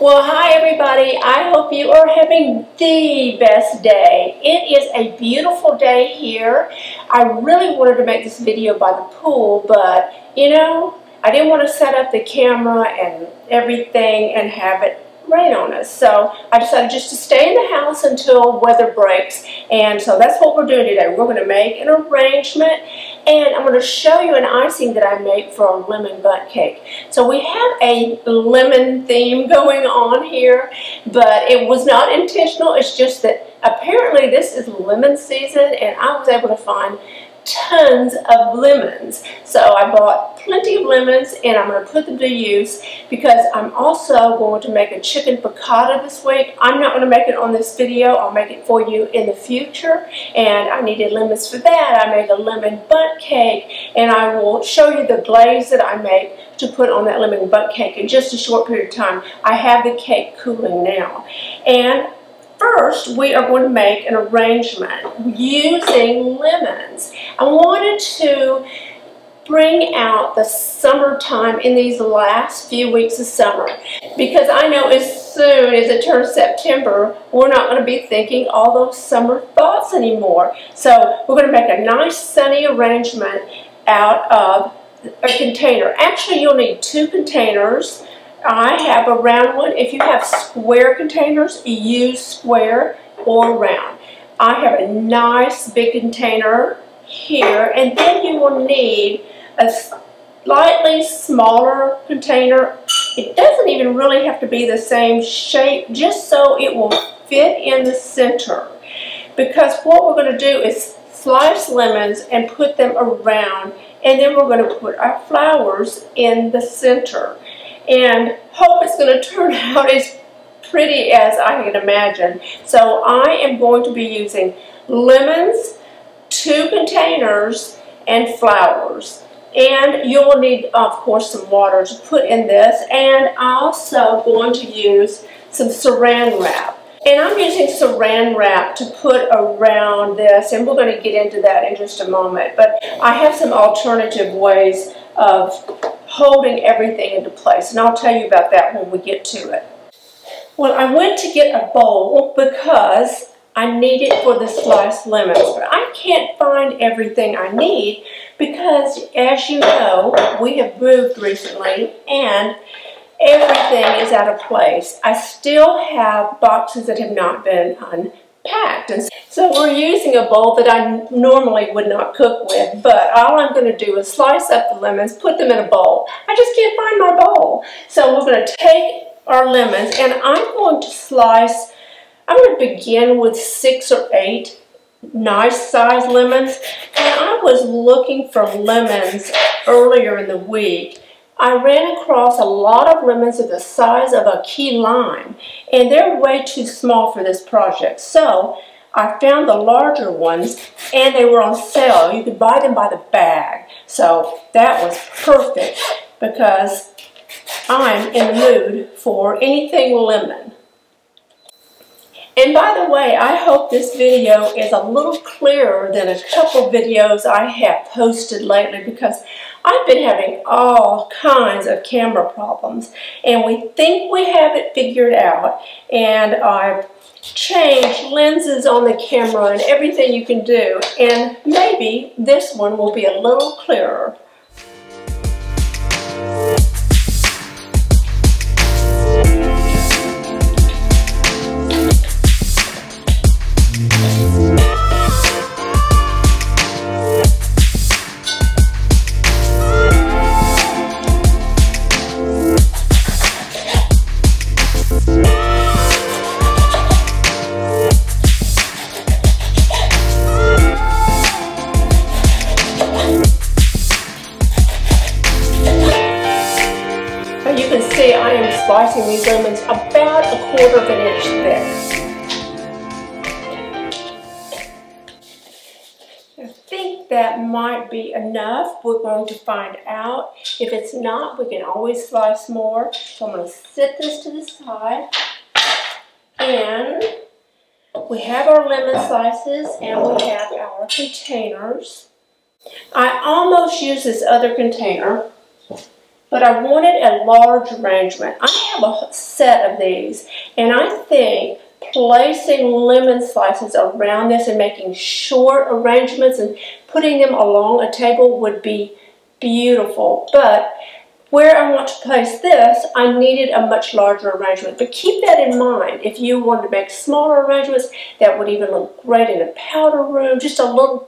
Well, hi everybody. I hope you are having the best day. It is a beautiful day here. I really wanted to make this video by the pool, but you know, I didn't want to set up the camera and everything and have it rain on us. So I decided just to stay in the house until weather breaks. And so that's what we're doing today. We're going to make an arrangement, and I'm going to show you an icing that I made for a lemon bundt cake. So we have a lemon theme going on here, but it was not intentional. It's just that apparently this is lemon season, and I was able to find tons of lemons. So I bought plenty of lemons, and I'm going to put them to use because I'm also going to make a chicken piccata this week. I'm not going to make it on this video. I'll make it for you in the future, and I needed lemons for that. I made a lemon bundt cake, and I will show you the glaze that I make to put on that lemon bundt cake in just a short period of time. I have the cake cooling now. And first, we are going to make an arrangement using lemons. I wanted to bring out the summertime in these last few weeks of summer, because I know as soon as it turns September, we're not going to be thinking all those summer thoughts anymore. So we're going to make a nice sunny arrangement out of a container. Actually, you'll need 2 containers. I have a round one. If you have square containers, use square or round. I have a nice big container here, and then you will need a slightly smaller container. It doesn't even really have to be the same shape, just so it will fit in the center. Because what we're going to do is slice lemons and put them around, and then we're going to put our flowers in the center. And hope it's going to turn out as pretty as I can imagine. So I am going to be using lemons, 2 containers, and flowers. And you will need, of course, some water to put in this. And I'm also going to use some saran wrap. And I'm using saran wrap to put around this, and we're going to get into that in just a moment. But I have some alternative ways of holding everything into place, and I'll tell you about that when we get to it. Well, I went to get a bowl because I need it for the sliced lemons, but I can't find everything I need because, as you know, we have moved recently and everything is out of place. I still have boxes that have not been unpacked, and so we're using a bowl that I normally would not cook with, but all I'm going to do is slice up the lemons, put them in a bowl. I just can't find my bowl. So we're going to take our lemons, and I'm going to slice. I'm going to begin with 6 or 8 nice sized lemons, and I was looking for lemons earlier in the week. I ran across a lot of lemons of the size of a key lime, and they're way too small for this project. So I found the larger ones, and they were on sale. You could buy them by the bag. So that was perfect because I'm in the mood for anything lemon. And by the way, I hope this video is a little clearer than a couple videos I have posted lately, because I've been having all kinds of camera problems, and we think we have it figured out, and I've changed lenses on the camera and everything you can do, and maybe this one will be a little clearer. You can see I am slicing these lemons about 1/4 of an inch thick. I think that might be enough. We're going to find out. If it's not, we can always slice more. So I'm going to set this to the side. And we have our lemon slices, and we have our containers. I almost used this other container, but I wanted a large arrangement. I have a set of these, and I think placing lemon slices around this and making short arrangements and putting them along a table would be beautiful. But where I want to place this, I needed a much larger arrangement. But keep that in mind. If you wanted to make smaller arrangements, that would even look great in a powder room, just some little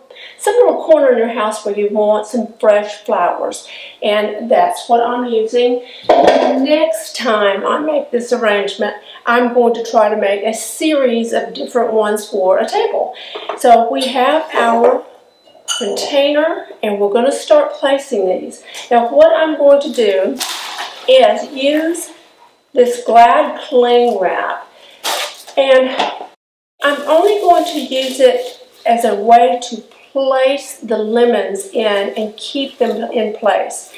corner in your house where you want some fresh flowers. And that's what I'm using. Next time I make this arrangement, I'm going to try to make a series of different ones for a table. So we have our container, and we're going to start placing these. Now what I'm going to do is use this Glad cling wrap, and I'm only going to use it as a way to place the lemons in and keep them in place.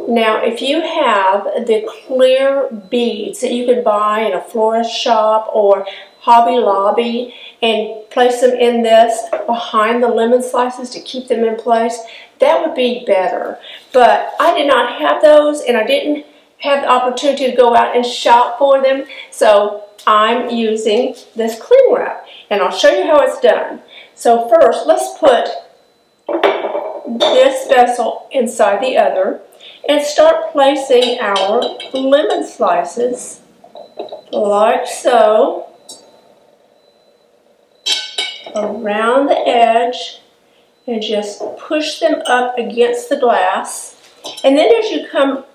Now if you have the clear beads that you can buy in a florist shop or Hobby Lobby and place them in this behind the lemon slices to keep them in place, that would be better. But I did not have those, and I didn't have the opportunity to go out and shop for them, so I'm using this cling wrap, and I'll show you how it's done. So first, let's put this vessel inside the other and start placing our lemon slices like so around the edge, and just push them up against the glass. And then as you come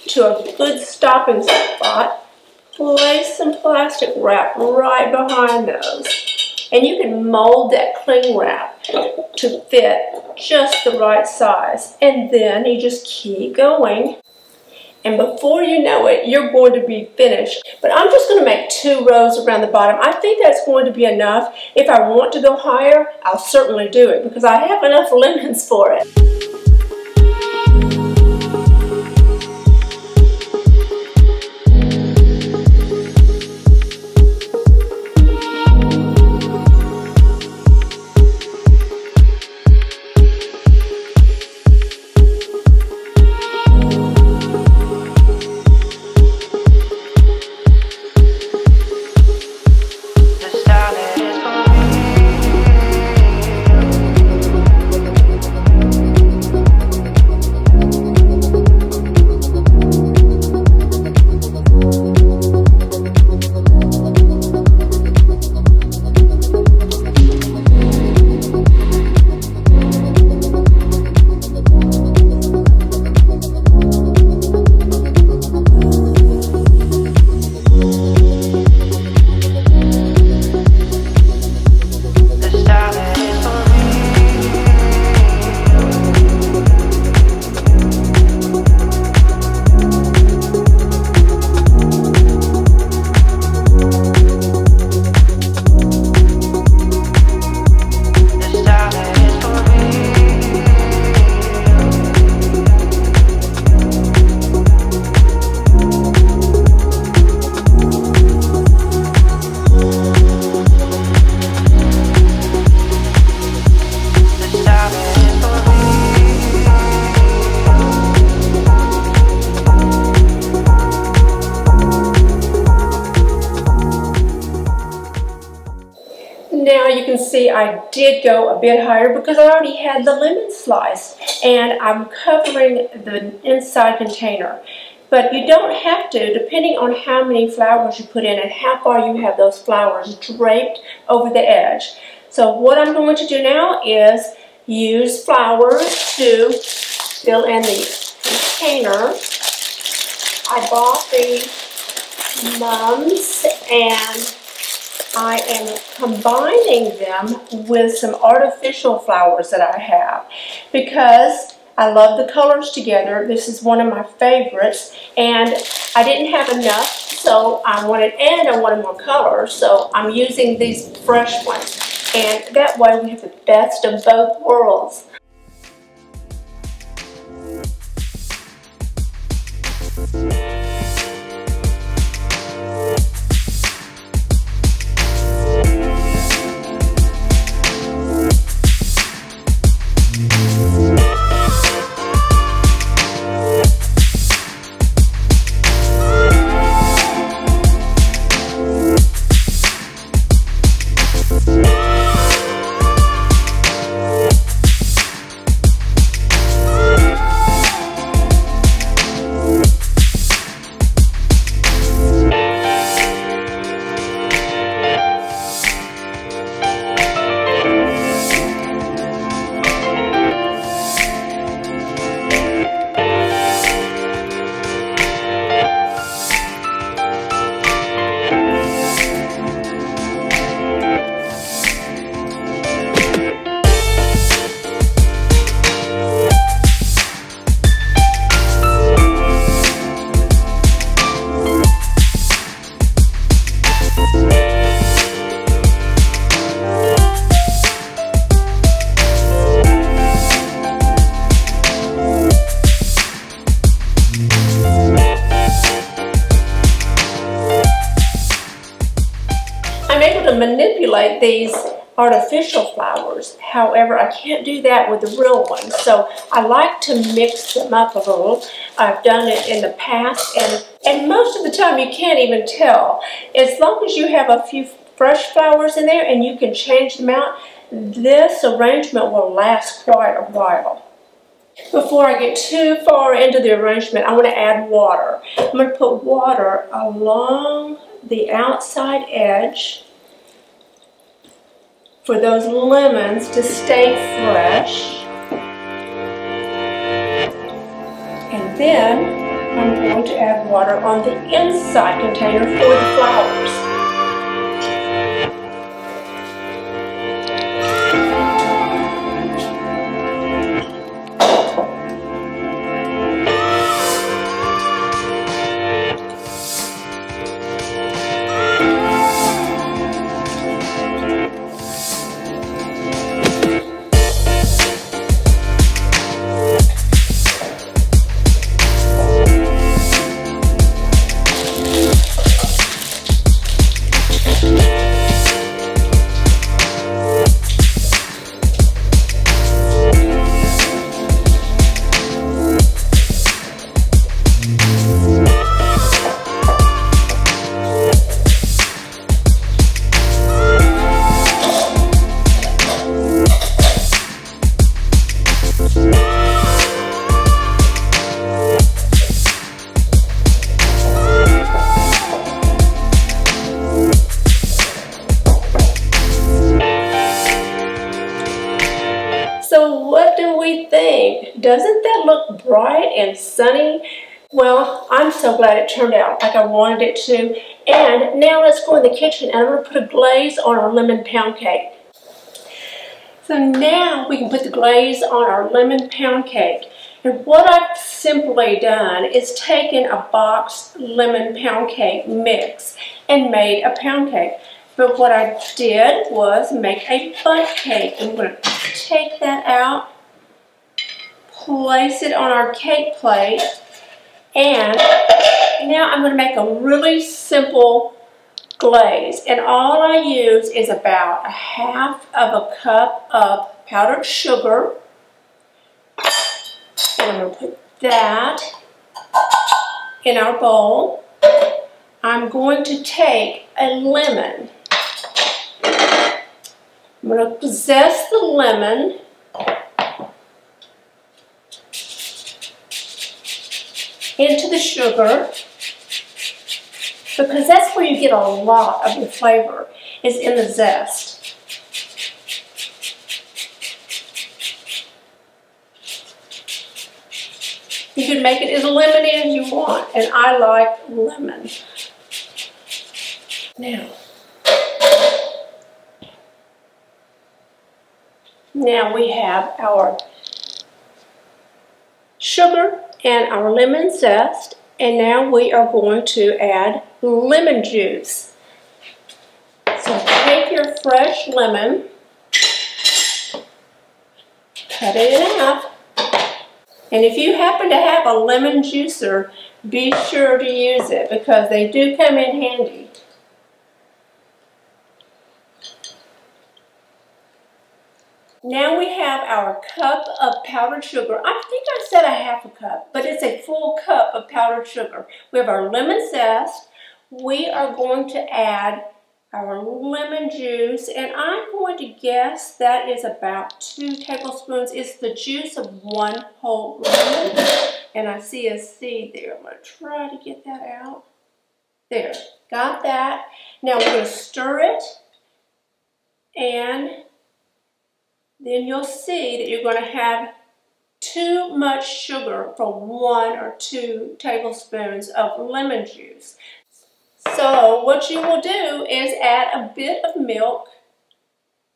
to a good stopping spot, place some plastic wrap right behind those. And you can mold that cling wrap to fit just the right size. And then you just keep going. And before you know it, you're going to be finished. But I'm just going to make 2 rows around the bottom. I think that's going to be enough. If I want to go higher, I'll certainly do it because I have enough lemons for it. Now you can see I did go a bit higher because I already had the lemon sliced, and I'm covering the inside container. But you don't have to, depending on how many flowers you put in and how far you have those flowers draped over the edge. So what I'm going to do now is use flowers to fill in the container. I bought the mums, and I am combining them with some artificial flowers that I have because I love the colors together. This is one of my favorites, and I didn't have enough, so I wanted more colors, so I'm using these fresh ones. And that way we have the best of both worlds. manipulate these artificial flowers. However, I can't do that with the real ones. So I like to mix them up a little. I've done it in the past, and most of the time you can't even tell. As long as you have a few fresh flowers in there and you can change them out, this arrangement will last quite a while. Before I get too far into the arrangement, I want to add water. I'm going to put water along the outside edge for those lemons to stay fresh. And then I'm going to add water on the inside container for the flowers. So what do we think? Doesn't that look bright and sunny? Well, I'm so glad it turned out like I wanted it to. And now let's go in the kitchen and I'm going to put a glaze on our lemon pound cake. So now we can put the glaze on our lemon pound cake. And what I've simply done is taken a boxed lemon pound cake mix and made a pound cake. But what I did was make a bundt cake. I'm going to take that out, place it on our cake plate, and now I'm going to make a really simple glaze. And all I use is about 1/2 cup of powdered sugar. And I'm going to put that in our bowl. I'm going to take a lemon. I'm going to zest the lemon into the sugar because that's where you get a lot of the flavor, is in the zest. You can make it as lemony as you want, and I like lemon. Now we have our sugar and our lemon zest, and now we are going to add lemon juice. So take your fresh lemon, cut it in half, and if you happen to have a lemon juicer, be sure to use it because they do come in handy. Now we have our cup of powdered sugar. I think I said 1/2 cup, but it's a full cup of powdered sugar. We have our lemon zest. We are going to add our lemon juice, and I'm going to guess that is about 2 tablespoons. It's the juice of 1 whole lemon. And I see a seed there. I'm going to try to get that out. There, got that. Now we're going to stir it, and then you'll see that you're going to have too much sugar for 1 or 2 tablespoons of lemon juice. So what you will do is add a bit of milk,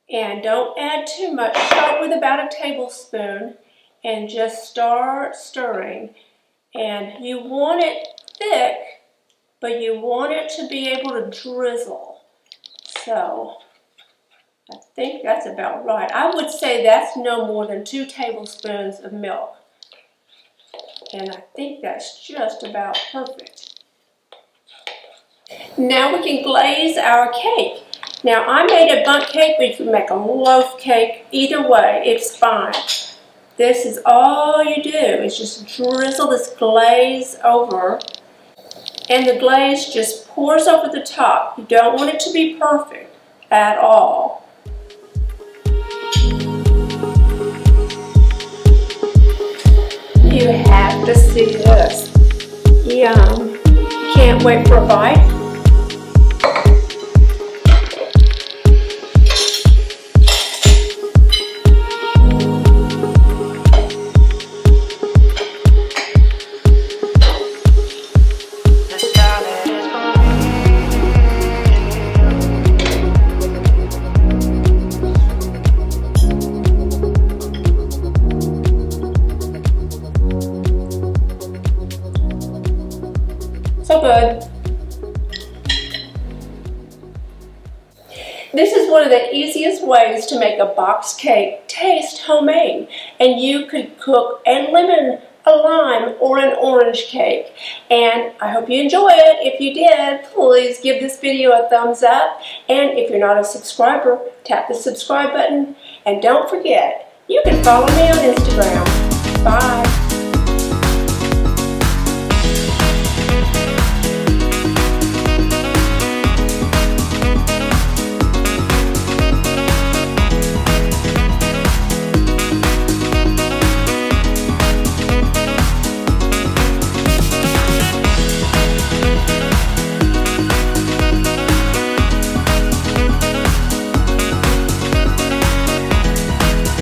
and don't add too much. Start with about 1 tablespoon and just start stirring. And you want it thick, but you want it to be able to drizzle. So I think that's about right. I would say that's no more than 2 tablespoons of milk. And I think that's just about perfect. Now we can glaze our cake. Now, I made a bundt cake, but you can make a loaf cake. Either way, it's fine. This is all you do is just drizzle this glaze over, and the glaze just pours over the top. You don't want it to be perfect at all. You have to see this. Yum. Can't wait for a bite. So good. This is one of the easiest ways to make a box cake taste homemade. And you could cook a lemon, a lime, or an orange cake. And I hope you enjoy it. If you did, please give this video a thumbs up. And if you're not a subscriber, tap the subscribe button. And don't forget, you can follow me on Instagram. Bye.